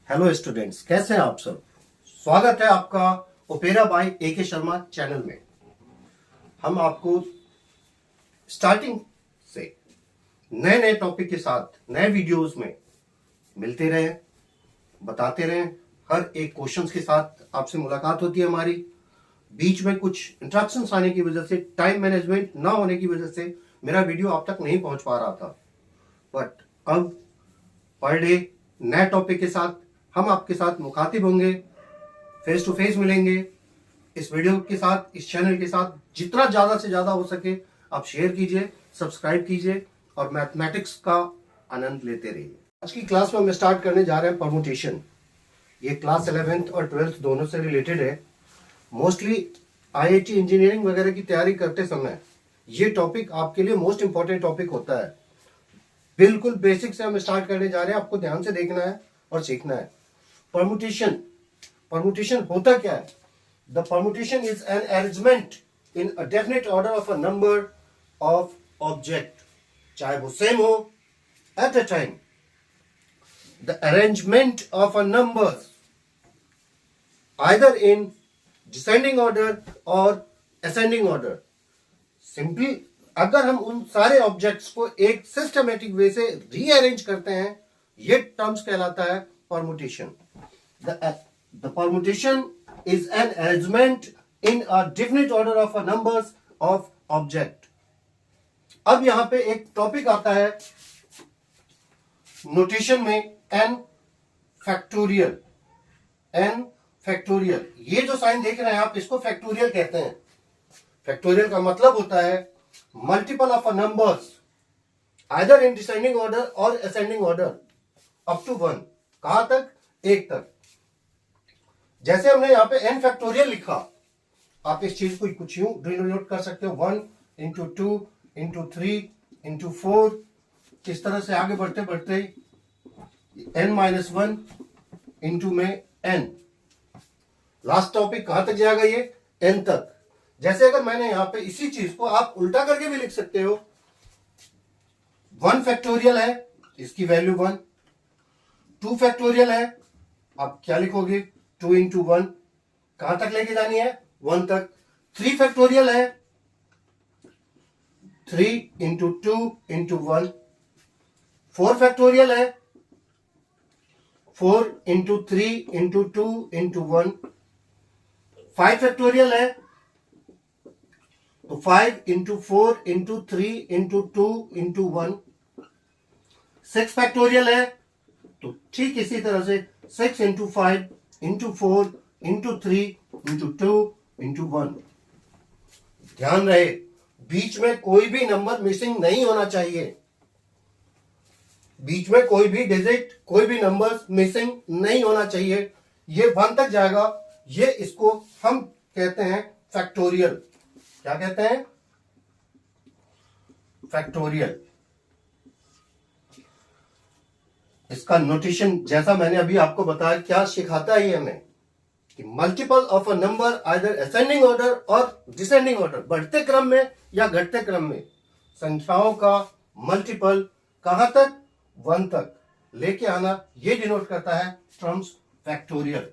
Hello students, कैसे हैं आप सब। स्वागत है आपका opera by AK Sharma channel में। हम आपको स्टार्टिंग से नए नए टॉपिक के साथ नए वीडियोस में मिलते रहे, बताते रहे। हर एक क्वेश्चंस के साथ आपसे मुलाकात होती है हमारी। बीच में कुछ इंटरप्शंस आने की वजह से, टाइम मैनेजमेंट ना होने की वजह से मेरा वीडियो आप तक नहीं पहुंच पा रहा था, बट अब पर डे नए टॉपिक के साथ हम आपके साथ मुखातिब होंगे, फेस टू फेस मिलेंगे। इस वीडियो के साथ, इस चैनल के साथ जितना ज्यादा से ज्यादा हो सके आप शेयर कीजिए, सब्सक्राइब कीजिए और मैथमेटिक्स का आनंद लेते रहिए। आज की क्लास में हम स्टार्ट करने जा रहे हैं परमुटेशन। ये क्लास 11th और 12th दोनों से रिलेटेड है। मोस्टली IIT इंजीनियरिंग वगैरह की तैयारी करते समय ये टॉपिक आपके लिए मोस्ट इंपॉर्टेंट टॉपिक होता है। बिल्कुल बेसिक से हम स्टार्ट करने जा रहे हैं, आपको ध्यान से देखना है और सीखना है। परमुटेशन, परमुटेशन होता क्या है? The permutation is an arrangement in a definite order of a number of object, चाहे वो सेम हो at a time. The arrangement of a number either in descending order और असेंडिंग ऑर्डर। सिंपली अगर हम उन सारे ऑब्जेक्ट्स को एक सिस्टमेटिक वे से रीअरेंज करते हैं, ये टर्म्स कहलाता है permutation. The permutation is an arrangement in a definite order of a numbers of object. अब यहां पे एक टॉपिक आता है नोटेशन में, n फैक्टोरियल। n फैक्टोरियल, ये जो साइन देख रहे हैं आप, इसको फैक्टोरियल कहते हैं। फैक्टोरियल का मतलब होता है multiple of a numbers either in descending order और असेंडिंग ऑर्डर अप टू 1। कहां तक? 1 तक। जैसे हमने यहाँ पे n फैक्टोरियल लिखा, आप इस चीज को कुछ यूं डिनोट कर सकते हो, 1 इंटू 2 इंटू 3 इंटू 4। इस तरह से आगे बढ़ते बढ़ते n-1 इंटू में n। लास्ट टॉपिक कहां तक जाएगा? ये n तक। जैसे अगर मैंने यहाँ पे इसी चीज को आप उल्टा करके भी लिख सकते हो। 1 फैक्टोरियल है, इसकी वैल्यू 1। 2 फैक्टोरियल है, आप क्या लिखोगे? 2 इंटू 1। कहां तक लेके जानी है? 1 तक। 3 फैक्टोरियल है, 3 इंटू 2 इंटू 1। 4 फैक्टोरियल है, 4 इंटू 3 इंटू 2 इंटू 1। 5 फैक्टोरियल है, तो 5 into 4 into 3 into 2 into 1। 6 factorial है, तो ठीक इसी तरह से 6 into 5 into 4 into 3 into 2 into 1। ध्यान रहे, बीच में कोई भी नंबर मिसिंग नहीं होना चाहिए। बीच में कोई भी डिजिट, कोई भी नंबर मिसिंग नहीं होना चाहिए। ये 1 तक जाएगा। ये इसको हम कहते हैं फैक्टोरियल। क्या कहते हैं? फैक्टोरियल। इसका नोटेशन जैसा मैंने अभी आपको बताया, क्या सिखाता है ये हमें कि multiple of a number either ascending order और डिसेंडिंग ऑर्डर, बढ़ते क्रम में या घटते क्रम में, संख्याओं का मल्टीपल कहां तक? 1 तक लेके आना, ये डिनोट करता है टर्म्स फैक्टोरियल।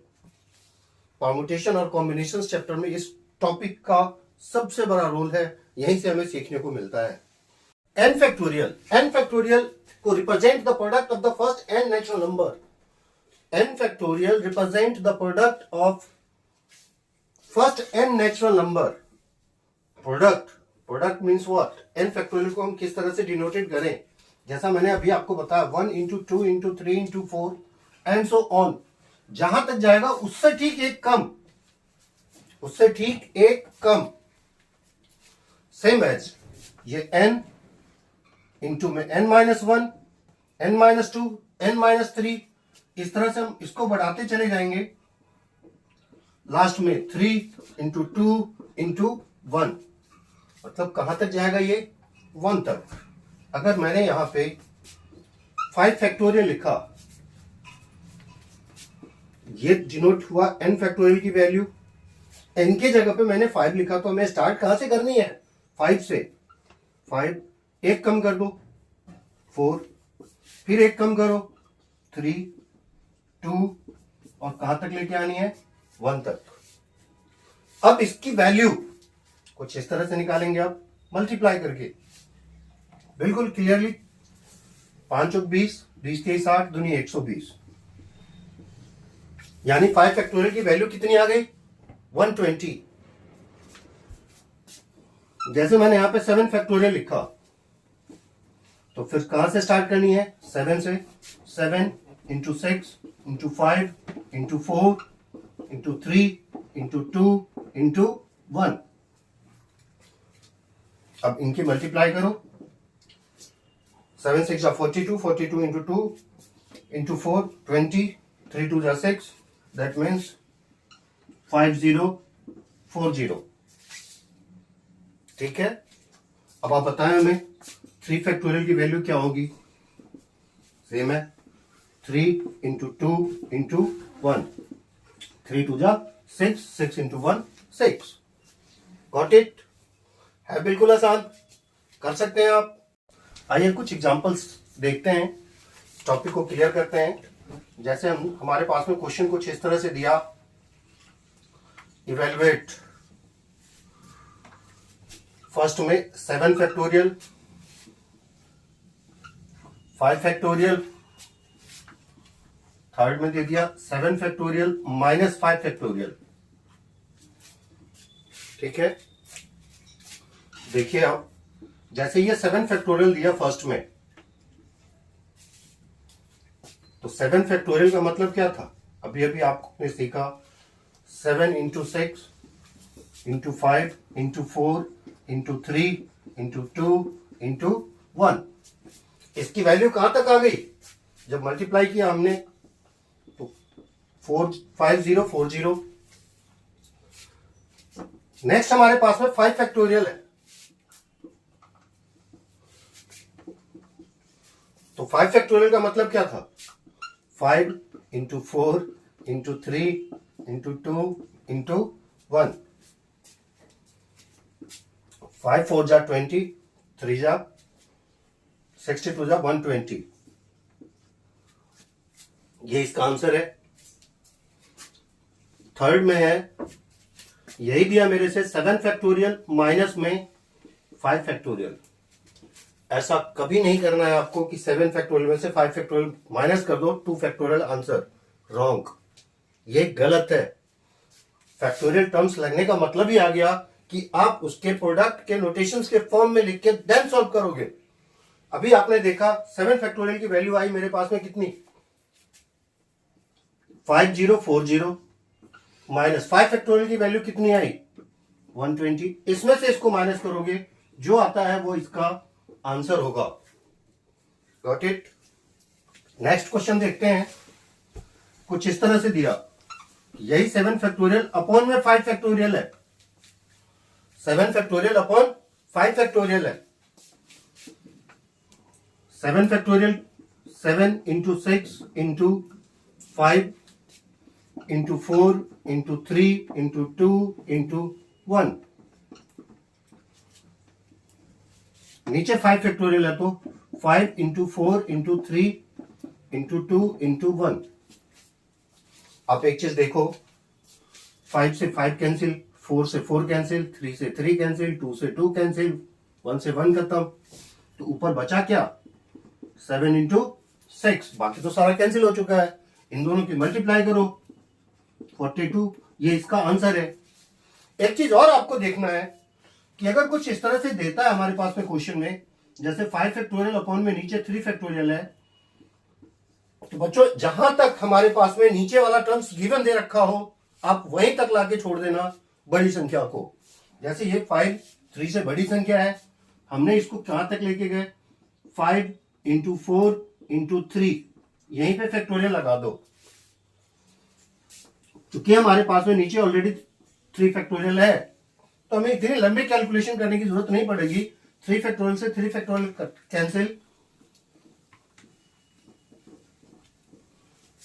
परमुटेशन और कॉम्बिनेशन चैप्टर में इस टॉपिक का सबसे बड़ा रोल है, यहीं से हमें सीखने को मिलता है। n फैक्टोरियल, n फैक्टोरियल को represent the product of the first n natural number. n factorial represent the product of first n natural number. Product, product means what? n factorial को हम किस तरह से डिनोटेड करें? जैसा मैंने अभी आपको बताया, 1 into 2 into 3 into 4 and so on. जहां तक जाएगा उससे ठीक एक कम, उससे ठीक एक कम। सेम एज ये n इंटू में n-1, n-2, n-3, इस तरह से हम इसको बढ़ाते चले जाएंगे। लास्ट में 3 इंटू 2 इंटू 1, मतलब कहां तक जाएगा? ये 1 तक। अगर मैंने यहां पे 5 फैक्टोरियल लिखा, ये डिनोट हुआ n फैक्टोरियल की वैल्यू। n के जगह पे मैंने 5 लिखा, तो हमें स्टार्ट कहां से करनी है? 5 से। 5 एक कम कर दो, 4, फिर एक कम करो, 3, 2 और कहां तक लेके आनी है, 1 तक। अब इसकी वैल्यू कुछ इस तरह से निकालेंगे आप, मल्टीप्लाई करके, बिल्कुल क्लियरली। 5 चौक 20, 20 तेईस 60, दुनी 120, यानी 5 फैक्टोरियल की वैल्यू कितनी आ गई, 120। जैसे मैंने यहां पे 7 फैक्टोरियल लिखा, तो फिर कहां से स्टार्ट करनी है, 7 से। 7 into 6 into 5 into 4 into 3 into 2 into 1। अब इनकी मल्टीप्लाई करो, 7 6 42, 42 इंटू 2 इंटू 4 20, 3 2 6, दैट मीन्स 5040। ठीक है। अब आप बताएं हमें 3 फैक्टोरियल की वैल्यू क्या होगी, सेम है, 3 into 2 into 1, 3 2 6, 6 into 1 6। Got it, है बिल्कुल आसान, कर सकते हैं आप। आइए कुछ एग्जांपल्स देखते हैं, टॉपिक को क्लियर करते हैं। जैसे हमारे पास में क्वेश्चन कुछ इस तरह से दिया, इवेलुएट फर्स्ट में 7 फैक्टोरियल, 5 फैक्टोरियल, थर्ड में दे दिया 7 फैक्टोरियल माइनस 5 फैक्टोरियल। ठीक है, देखिए आप, जैसे ये 7 फैक्टोरियल दिया फर्स्ट में, तो 7 फैक्टोरियल का मतलब क्या था, अभी अभी आपने सीखा, 7 into 6 into 5 into 4 into 3 into 2 into 1। इसकी वैल्यू कहां तक आ गई, जब मल्टीप्लाई किया हमने तो 5040। नेक्स्ट हमारे पास में 5 फैक्टोरियल है, तो 5 फैक्टोरियल का मतलब क्या था, 5 इंटू 4 इंटू 3 इंटू 2 इंटू 1। 5 4 जा 20, 3 जा 62 जा 120। ये इसका आंसर है। थर्ड में है, यही दिया मेरे से 7 फैक्टोरियल माइनस में 5 फैक्टोरियल। ऐसा कभी नहीं करना है आपको कि 7 फैक्टोरियल में से 5 फैक्टोरियल माइनस कर दो 2 फैक्टोरियल आंसर, रॉन्ग, ये गलत है। फैक्टोरियल टर्म्स लगने का मतलब ही आ गया कि आप उसके प्रोडक्ट के नोटेशंस के फॉर्म में लिख के देन सॉल्व करोगे। अभी आपने देखा 7 फैक्टोरियल की वैल्यू आई मेरे पास में कितनी, 5040 माइनस 5 फैक्टोरियल की वैल्यू कितनी आई, 120। इसमें से इसको माइनस करोगे, जो आता है वो इसका आंसर होगा। Got it. नेक्स्ट क्वेश्चन देखते हैं, कुछ इस तरह से दिया, यही 7 फैक्टोरियल अपॉन में 5 फैक्टोरियल है, 7 फैक्टोरियल अपॉन 5 फैक्टोरियल है। 7 factorial 7 into 6 into 5 into 4 into 3 into 2 into 1। नीचे 5 फैक्टोरियल है, तो 5 इंटू 4 इंटू 3 इंटू 2 इंटू 1। आप एक चीज देखो, 5 से 5 कैंसिल, 4 से 4 कैंसिल, 3 से 3 कैंसिल, 2 से 2 कैंसिल, 1 से 1 खत्म, तो ऊपर बचा क्या, 7 इंटू 6। बाकी तो सारा कैंसिल हो चुका है, इन दोनों की मल्टीप्लाई करो, 42। ये इसका आंसर है। एक चीज और आपको देखना है कि अगर कुछ इस तरह से देता है हमारे पास में क्वेश्चन में, जैसे 5 फैक्टोरियल अपॉन में नीचे 3 फैक्टोरियल है, तो बच्चों जहां तक हमारे पास में नीचे वाला टर्म्स गिवन दे रखा हो, आप वहीं तक लाके छोड़ देना बड़ी संख्या को। जैसे ये 5 3 से बड़ी संख्या है, हमने इसको कहां तक लेके गए, 5 इंटू 4 इंटू 3, यहीं पे फैक्टोरियल लगा दो, क्योंकि हमारे पास में नीचे ऑलरेडी 3 फैक्टोरियल है, तो हमें इतनी लंबी कैलकुलेशन करने की जरूरत नहीं पड़ेगी। 3 फैक्टोरियल से 3 फैक्टोरियल कैंसिल,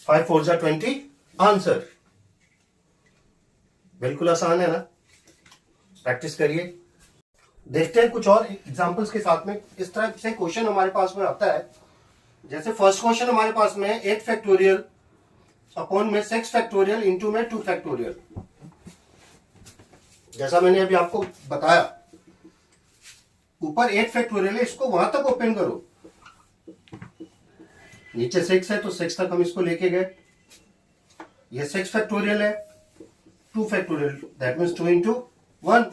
5 4 जा 20, आंसर। बिल्कुल आसान है ना, प्रैक्टिस करिए। देखते हैं कुछ और एग्जांपल्स के साथ में, इस तरह से क्वेश्चन हमारे पास में आता है। जैसे फर्स्ट क्वेश्चन हमारे पास में 8 फैक्टोरियल अपॉन में 6 फैक्टोरियल इंटू में 2 फैक्टोरियल। जैसा मैंने अभी आपको बताया, ऊपर 8 फैक्टोरियल है, इसको वहां तक ओपन करो। नीचे 6 है तो 6 तक हम इसको लेके गए। ये 6 फैक्टोरियल है, 2 factorial, that means 2 into 1।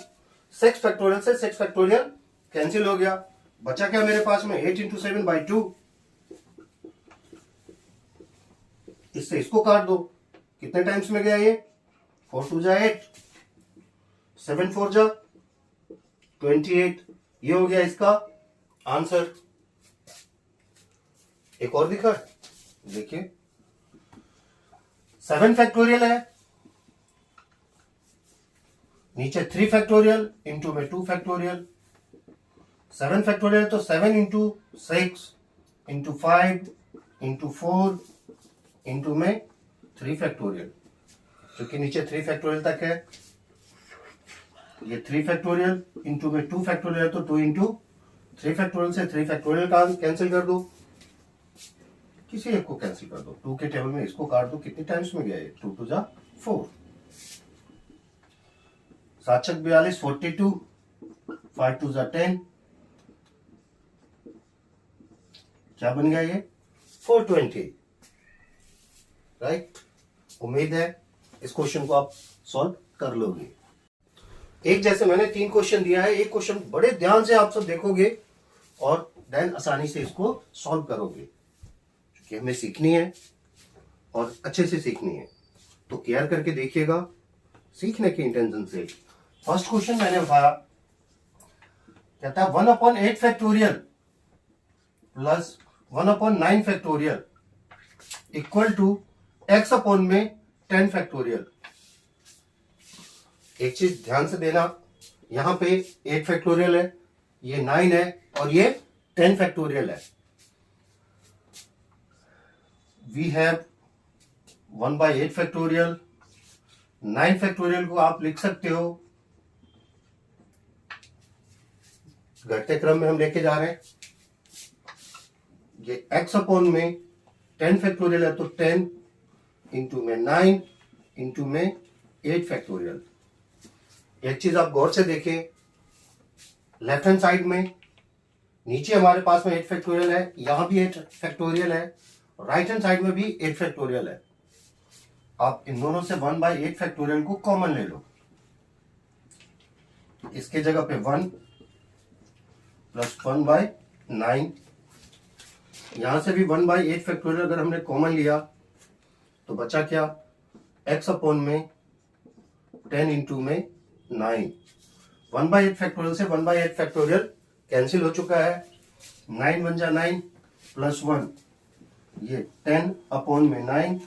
6 factorial से 6 फैक्टोरियल कैंसिल हो गया। बचा क्या मेरे पास में? 8 इंटू 7 बाई 2। इससे इसको काट दो। कितने टाइम्स में गया ये? 4 2 जा 8, 7 4 जा 28। ये हो गया इसका आंसर। एक और दिखा, देखिए 7 फैक्टोरियल है, नीचे 3 फैक्टोरियल इंटू में 2 फैक्टोरियल। 7 फैक्टोरियल तो 7 इंटू 6 इंटू 5 इंटू 4 इंटू में 3 फैक्टोरियल, क्योंकि नीचे 3 फैक्टोरियल तक है। ये 3 फैक्टोरियल इंटू में 2 फैक्टोरियल, तो 2 इंटू 3 फैक्टोरियल से 3 फैक्टोरियल का कैंसिल कर दो, किसी एक को कैंसिल कर दो। 2 के टेबल में इसको काट दो। कितने टाइम्स में गया ये? 2 2 जा 4, 7 6 42, 42, 5 2 जा 10। क्या बन गया ये? 420। राइट। उम्मीद है इस क्वेश्चन को आप सॉल्व कर लोगे। एक जैसे मैंने 3 क्वेश्चन दिया है, एक क्वेश्चन बड़े ध्यान से आप सब देखोगे और देन आसानी से इसको सॉल्व करोगे, क्योंकि हमें सीखनी है और अच्छे से सीखनी है। तो केयर करके देखिएगा, सीखने के इंटेंशन से। फर्स्ट क्वेश्चन मैंने उठाया, कहता है 1/8 factorial plus 1/9 factorial equal to x upon में 10 फैक्टोरियल। एक चीज ध्यान से देना, यहां पे 8 फैक्टोरियल है, ये 9 है और ये 10 फैक्टोरियल है। We have 1/8 factorial. 9 फैक्टोरियल को आप लिख सकते हो, घटते क्रम में हम लेके जा रहे हैं। ये x अपॉन में 10 फैक्टोरियल है, तो 10 इंटू में 9 इंटू में 8 फैक्टोरियल। एक चीज आप गौर से देखें, लेफ्ट हैंड साइड में नीचे हमारे पास में 8 फैक्टोरियल है, यहां भी 8 फैक्टोरियल है, राइट हैंड साइड में भी 8 फैक्टोरियल है। आप इन दोनों से 1/8 फैक्टोरियल को कॉमन ले लो। इसके जगह पे 1 प्लस 1/9, यहां से भी 1/8 फैक्टोरियल अगर हमने कॉमन लिया तो बचा क्या? x अपॉन में 10 इंटू में 9। 1/8 फैक्टोरियल से 1/8 फैक्टोरियल कैंसिल हो चुका है। 9 1 जा 9 प्लस 1, ये 10 अपॉन में 9,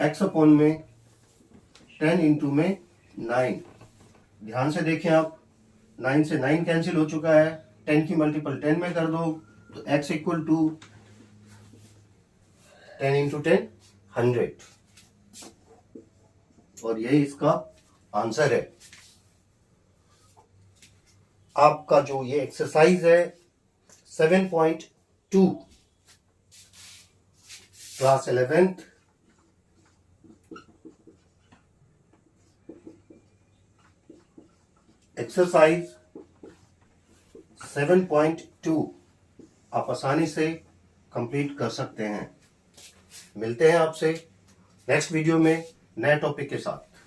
x अपॉन में 10 इंटू में 9। ध्यान से देखें आप, 9 से 9 कैंसिल हो चुका है, 10 की मल्टीपल 10 में कर दो तो x इक्वल टू 10 इंटू 10 100, और यही इसका आंसर है। आपका जो ये एक्सरसाइज है 7.2 क्लास 11th एक्सरसाइज 7.2 आप आसानी से कंप्लीट कर सकते हैं। मिलते हैं आपसे नेक्स्ट वीडियो में नए टॉपिक के साथ।